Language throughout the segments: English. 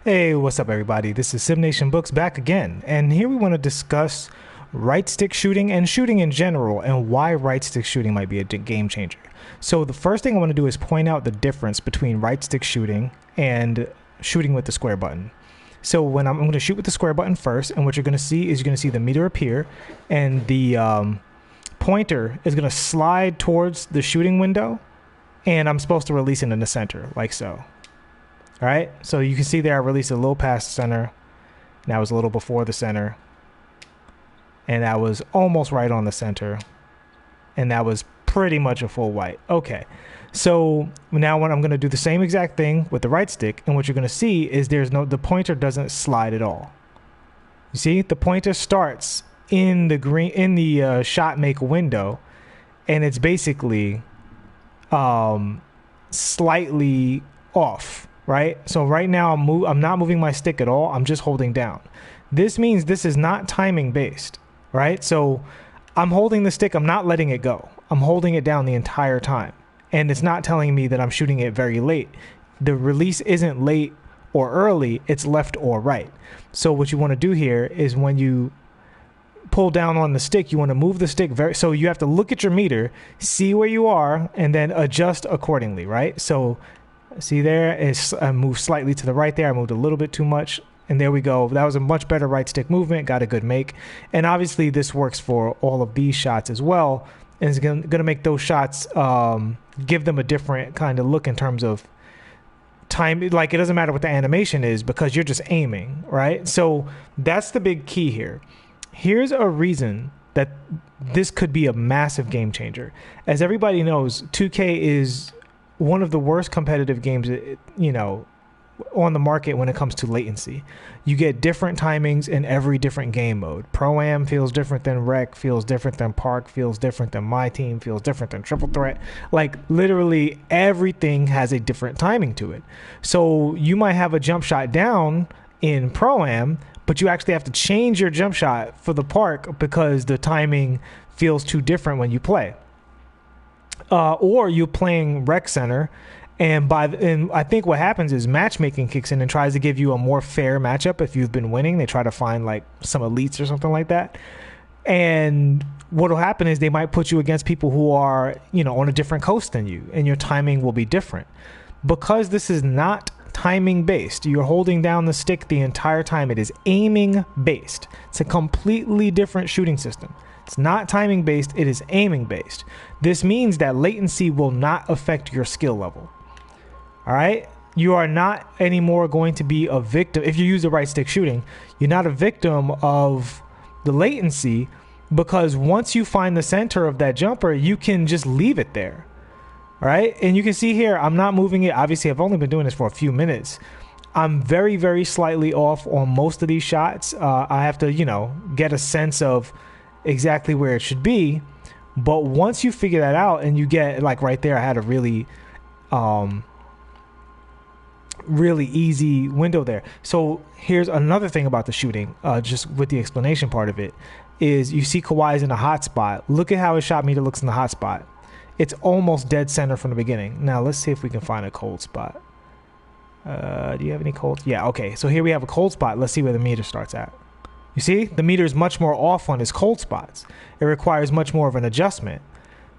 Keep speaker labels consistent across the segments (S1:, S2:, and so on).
S1: Hey, what's up, everybody? This is SimNation Books back again, and here we want to discuss right stick shooting and shooting in general and why right stick shooting might be a game changer. So, the first thing I want to do is point out the difference between right stick shooting and shooting with the square button. So, when I'm going to shoot with the square button first, and what you're going to see is you're going to see the meter appear, and the pointer is going to slide towards the shooting window, and I'm supposed to release it in the center, like so. All right, so you can see there I released a little past the center, and that was a little before the center, and that was almost right on the center, and that was pretty much a full white. Okay, so now when I'm going to do the same exact thing with the right stick, and what you're going to see is the pointer doesn't slide at all. You see, the pointer starts in the shot make window, and it's basically slightly off. Right? So right now I'm not moving my stick at all. I'm just holding down. This means this is not timing based, right? So I'm holding the stick. I'm not letting it go. I'm holding it down the entire time. And it's not telling me that I'm shooting it very late. The release isn't late or early. It's left or right. So what you want to do here is when you pull down on the stick, you want to move the stick so you have to look at your meter, see where you are, and then adjust accordingly, right? So see there, I moved slightly to the right there. I moved a little bit too much. And there we go. That was a much better right stick movement. Got a good make. And obviously this works for all of these shots as well. And it's going to make those shots, give them a different kind of look in terms of time. Like, it doesn't matter what the animation is because you're just aiming, right? So that's the big key here. Here's a reason that this could be a massive game changer. As everybody knows, 2K is one of the worst competitive games, on the market when it comes to latency. You get different timings in every different game mode. Pro-Am feels different than Rec, feels different than Park, feels different than My Team, feels different than Triple Threat. Like, literally everything has a different timing to it. So you might have a jump shot down in Pro-Am, but you actually have to change your jump shot for the Park because the timing feels too different when you play. Or you're playing Rec Center, and I think what happens is matchmaking kicks in and tries to give you a more fair matchup. If you've been winning, they try to find like some elites or something like that. And what will happen is they might put you against people who are, on a different coast than you, and your timing will be different. Because this is not timing based, you're holding down the stick the entire time. It is aiming based. It's a completely different shooting system. It's not timing based, it is aiming based. This means that latency will not affect your skill level. All right? You are not anymore going to be a victim. If you use the right stick shooting, you're not a victim of the latency, because once you find the center of that jumper, you can just leave it there. All right? And you can see here, I'm not moving it. Obviously, I've only been doing this for a few minutes. I'm very, very slightly off on most of these shots. I have to, get a sense of exactly where it should be. But once you figure that out and you get, like right there, I had a really easy window there. So here's another thing about the shooting, just with the explanation part of it, is you see Kawhi's in a hot spot. Look at how his shot meter looks in the hot spot. It's almost dead center from the beginning. Now let's see if we can find a cold spot. Do you have any cold? Yeah, okay. So here we have a cold spot. Let's see where the meter starts at. You see, the meter is much more off on his cold spots. It requires much more of an adjustment.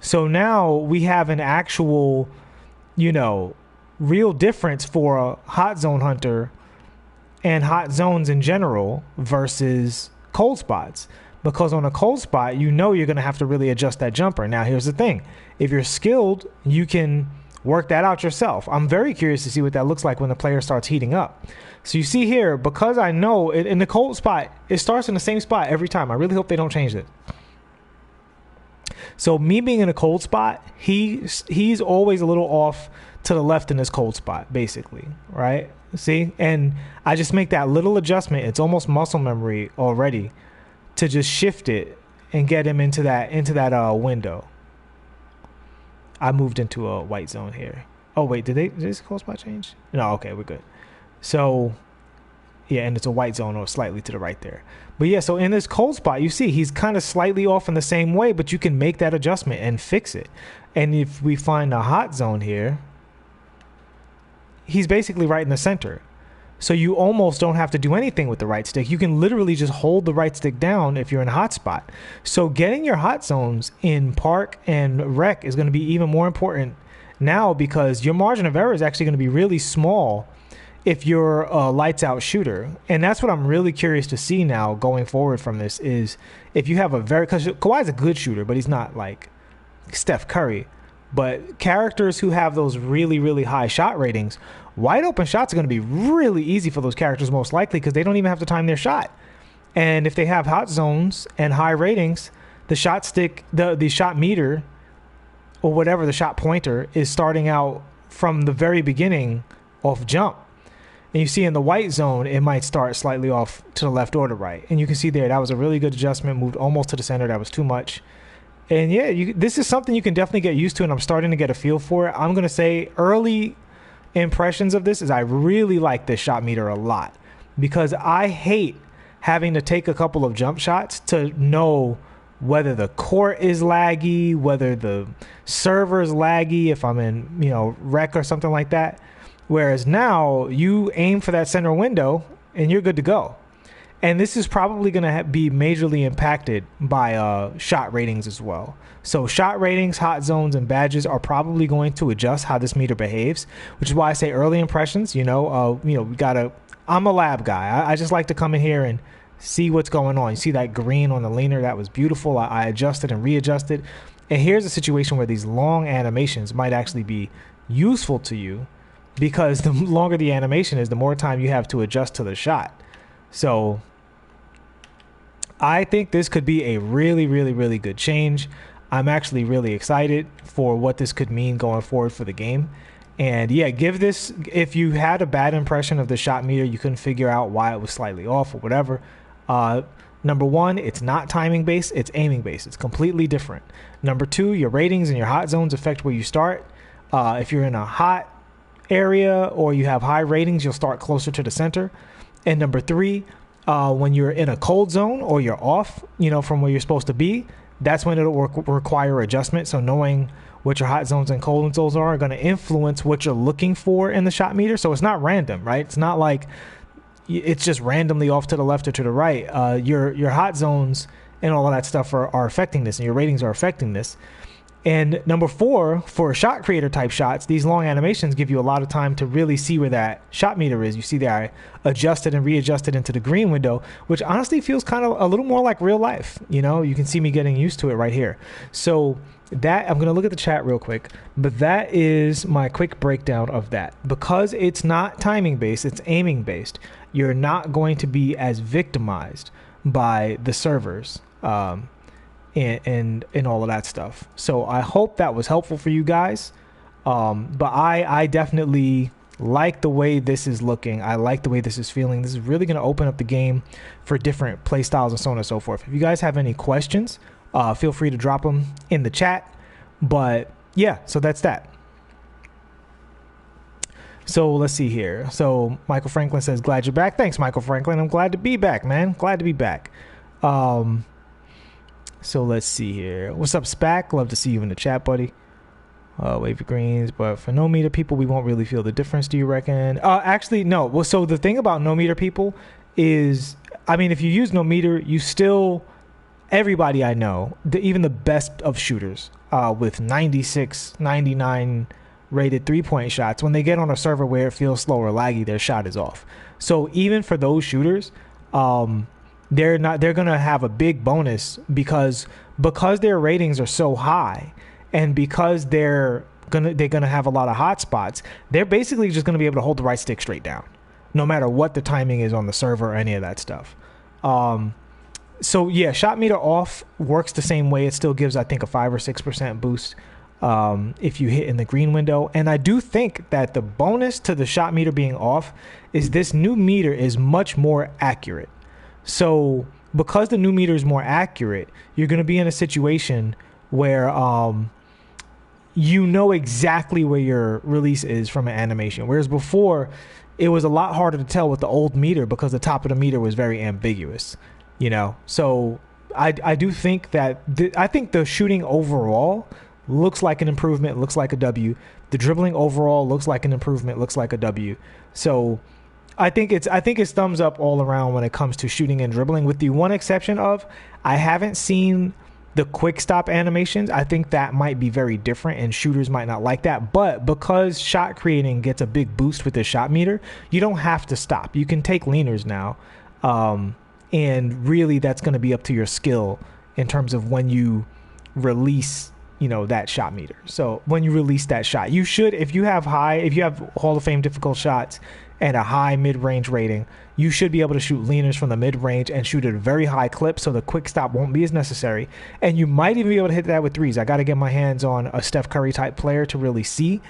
S1: So now we have an actual, real difference for a hot zone hunter and hot zones in general versus cold spots. Because on a cold spot, you're going to have to really adjust that jumper. Now, here's the thing. If you're skilled, you can work that out yourself. I'm very curious to see what that looks like when the player starts heating up. So you see here, because I know in the cold spot, it starts in the same spot every time. I really hope they don't change it. So me being in a cold spot, he's always a little off to the left in this cold spot, basically, right? See? And I just make that little adjustment. It's almost muscle memory already to just shift it and get him into that window. I moved into a white zone here. Oh, wait, did this cold spot change? No, okay, we're good. So, yeah, and it's a white zone or slightly to the right there. But yeah, so in this cold spot, you see he's kind of slightly off in the same way, but you can make that adjustment and fix it. And if we find a hot zone here, he's basically right in the center. So you almost don't have to do anything with the right stick. You can literally just hold the right stick down if you're in a hot spot. So getting your hot zones in park and rec is going to be even more important now, because your margin of error is actually going to be really small if you're a lights out shooter. And that's what I'm really curious to see now going forward from this, is if you have because Kawhi's a good shooter, but he's not like Steph Curry. But characters who have those really, really high shot ratings, wide open shots are going to be really easy for those characters, most likely, because they don't even have to time their shot. And if they have hot zones and high ratings, the shot stick, the shot meter, or whatever, the shot pointer, is starting out from the very beginning off jump. And you see in the white zone, it might start slightly off to the left or the right. And you can see there, that was a really good adjustment, moved almost to the center. That was too much. And yeah, this is something you can definitely get used to, and I'm starting to get a feel for it. I'm going to say early impressions of this is I really like this shot meter a lot, because I hate having to take a couple of jump shots to know whether the court is laggy, whether the server is laggy, if I'm in, rec or something like that. Whereas now you aim for that center window and you're good to go. And this is probably going to be majorly impacted by shot ratings as well. So shot ratings, hot zones, and badges are probably going to adjust how this meter behaves, which is why I say early impressions. I'm a lab guy. I just like to come in here and see what's going on. You see that green on the leaner? That was beautiful. I adjusted and readjusted. And here's a situation where these long animations might actually be useful to you, because the longer the animation is, the more time you have to adjust to the shot. So I think this could be a really, really, really good change. I'm actually really excited for what this could mean going forward for the game. And yeah, give this, if you had a bad impression of the shot meter, you couldn't figure out why it was slightly off or whatever. Number one, it's not timing based, it's aiming based. It's completely different. Number two, your ratings and your hot zones affect where you start. If you're in a hot area or you have high ratings, you'll start closer to the center. And number three, when you're in a cold zone or you're off, from where you're supposed to be, that's when it'll require adjustment. So knowing what your hot zones and cold zones are going to influence what you're looking for in the shot meter. So it's not random, right? It's not like it's just randomly off to the left or to the right. Your hot zones and all of that stuff are affecting this, and your ratings are affecting this. And number four, for shot creator type shots, these long animations give you a lot of time to really see where that shot meter is. You see there, I adjusted and readjusted into the green window, which honestly feels kind of a little more like real life. You can see me getting used to it right here. So that, I'm going to look at the chat real quick, but that is my quick breakdown of that. Because it's not timing based, it's aiming based. You're not going to be as victimized by the servers. And all of that stuff. So I hope that was helpful for you guys. But I definitely like the way this is looking. I like the way this is feeling. This is really going to open up the game for different play styles and so on and so forth. If you guys have any questions, feel free to drop them in the chat. But yeah, so that's that. So let's see here. So Michael Franklin says, glad you're back. Thanks, Michael Franklin. I'm glad to be back, man. Glad to be back. So let's see here. What's up, Spac? Love to see you in the chat, buddy. Wavy greens, but for no meter people, we won't really feel the difference, do you reckon? Actually, no. Well, so the thing about no meter people is, if you use no meter, you still, everybody I know, even the best of shooters with 96, 99 rated 3-point shots, when they get on a server where it feels slow or laggy, their shot is off. So even for those shooters, they're going to have a big bonus because their ratings are so high, and because they're going to have a lot of hot spots, they're basically just going to be able to hold the right stick straight down, no matter what the timing is on the server or any of that stuff. So yeah, shot meter off works the same way. It still gives, I think, a 5 or 6% boost if you hit in the green window. And I do think that the bonus to the shot meter being off is this new meter is much more accurate. So because the new meter is more accurate, you're going to be in a situation where you know exactly where your release is from an animation. Whereas before, it was a lot harder to tell with the old meter because the top of the meter was very ambiguous, So I do think that I think the shooting overall looks like an improvement, looks like a W. The dribbling overall looks like an improvement, looks like a W. So I think it's thumbs up all around when it comes to shooting and dribbling, with the one exception of I haven't seen the quick stop animations. I think that might be very different and shooters might not like that. But because shot creating gets a big boost with the shot meter, you don't have to stop. You can take leaners now. And really that's going to be up to your skill in terms of when you release, that shot meter. So when you release that shot, you should, if you have Hall of Fame difficult shots and a high mid-range rating, you should be able to shoot leaners from the mid-range and shoot at a very high clip, so the quick stop won't be as necessary. And you might even be able to hit that with threes. I got to get my hands on a Steph Curry type player to really see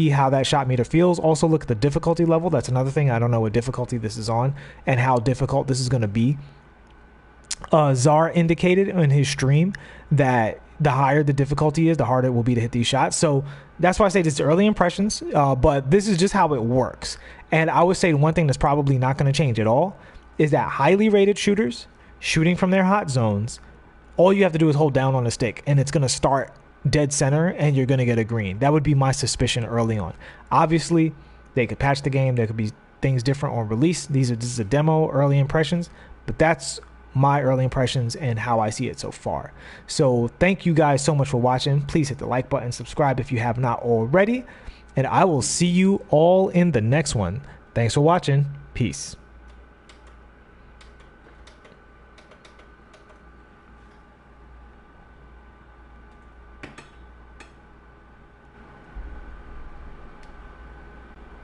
S1: how that shot meter feels. Also look at the difficulty level. That's another thing. I don't know what difficulty this is on and how difficult this is going to be. Czar indicated in his stream that the higher the difficulty is, the harder it will be to hit these shots. So that's why I say this is early impressions, but this is just how it works. And I would say one thing that's probably not going to change at all is that highly rated shooters shooting from their hot zones, all you have to do is hold down on the stick and it's going to start dead center and you're going to get a green. That would be my suspicion early on. Obviously, they could patch the game. There could be things different on release. This is a demo, early impressions, but that's my early impressions and how I see it so far. So thank you guys so much for watching. Please hit the like button, subscribe if you have not already, and I will see you all in the next one. Thanks for watching. Peace.